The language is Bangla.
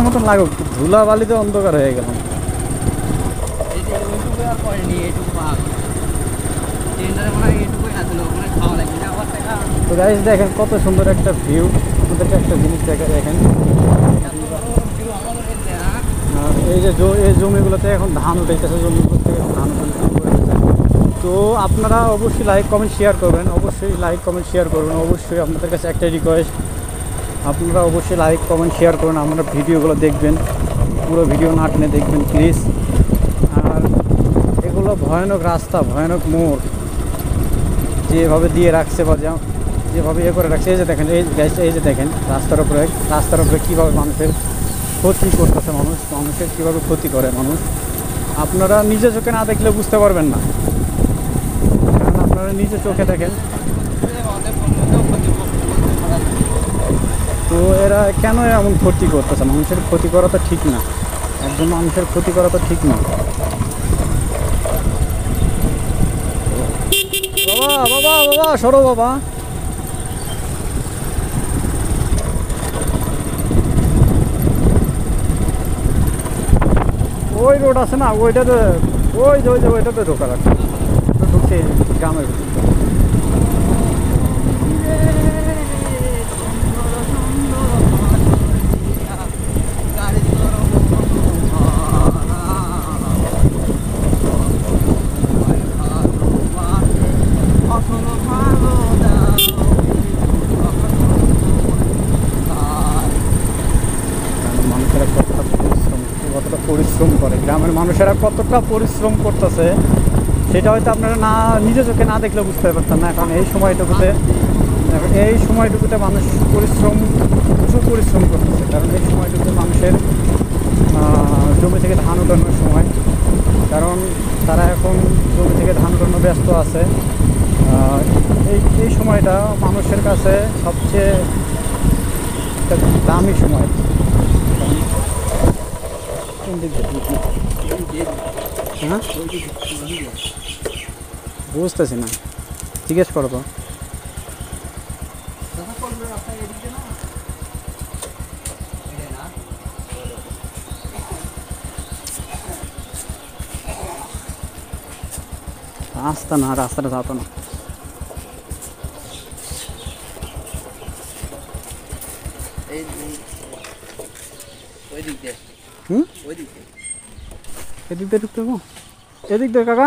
মতন লাগুক, ধুলা বালিতে অন্ধকার হয়ে গেলাম। তো গাইস দেখেন কত সুন্দর একটা ভিউ। আপনাদেরকে একটা জিনিস দেখেন, এই যে এই জমিগুলোতে এখন ধান উঠাইতেছে, জমিগুলোতে এখন ধান উঠাইতেছে। তো আপনারা অবশ্যই লাইক কমেন্ট শেয়ার করবেন, অবশ্যই লাইক কমেন্ট শেয়ার করবেন। অবশ্যই আপনাদের কাছে একটা রিকোয়েস্ট, আপনারা অবশ্যই লাইক কমেন্ট শেয়ার করুন, আপনারা ভিডিওগুলো দেখবেন, পুরো ভিডিও না টেনে দেখবেন প্লিজ। আর এগুলো ভয়ানক রাস্তা, ভয়ানক মোড় যেভাবে দিয়ে রাখছে বা যেভাবে ইয়ে করে রাখছে। এই যে দেখেন, এই যে দেখেন রাস্তার উপরে কীভাবে মানুষের ক্ষতি করতেছে, মানুষের কীভাবে ক্ষতি করে মানুষ। আপনারা নিজে চোখে না দেখলে বুঝতে পারবেন না, কারণ আপনারা নিজে চোখে দেখেন। তো এরা কেন এমন ক্ষতি করতেছে? মানুষের ক্ষতি করা তো ঠিক না, একদম মানুষের ক্ষতি করা তো ঠিক না। বাবা বাবা বাবা সরো বাবা। ওই রোড আছে না, ওইটাতে ওইটাতে ঢোকা রাখছে, ঢুকছে গ্রামের ভিতরে। পরিশ্রম করে গ্রামের মানুষেরা, কতটা পরিশ্রম করতেছে সেটা হয়তো আপনারা না নিজে চোখে না দেখলে বুঝতে পারতেন না। কারণ এই সময়টুকুতে মানুষ প্রচুর পরিশ্রম করতেছে। কারণ এই সময়টুকুতে মানুষের জমি থেকে ধান উঠানোর সময়, কারণ তারা এখন জমি থেকে ধান উঠানো ব্যস্ত আছে। এই সময়টা মানুষের কাছে সবচেয়ে দামি সময়। হ্যাঁ বুঝতেছি না, জিজ্ঞেস করো তো। রাস্তাটা যাতো না। এদিক দিয়ে ঢুকতে হবো, এদিক দিয়ে কাকা।